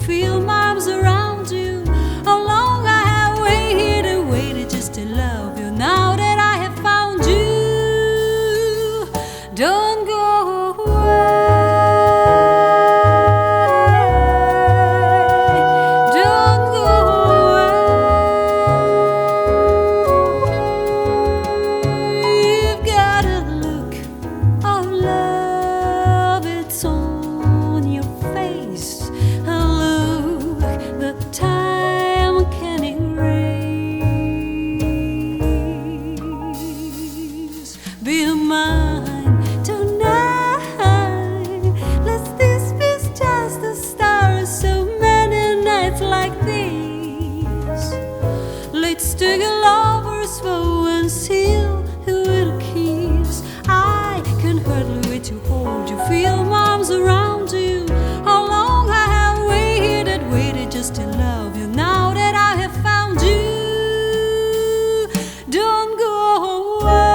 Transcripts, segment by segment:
feel my arms around you. How long I have waited and waited just to love you. Now that I have found you, don't go away. Don't go away. You've got a look of love, it's on your face. A look that time can erase. Be mine tonight. Let this be just the start of so many nights like these. Let's take a lover's vow and seal with a kiss. I can hardly wait to hold you, feel my arms around you. How long I have waited, waited just to love you. Now that I have found you, don't go away.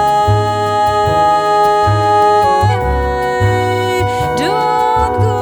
Don't go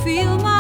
feel my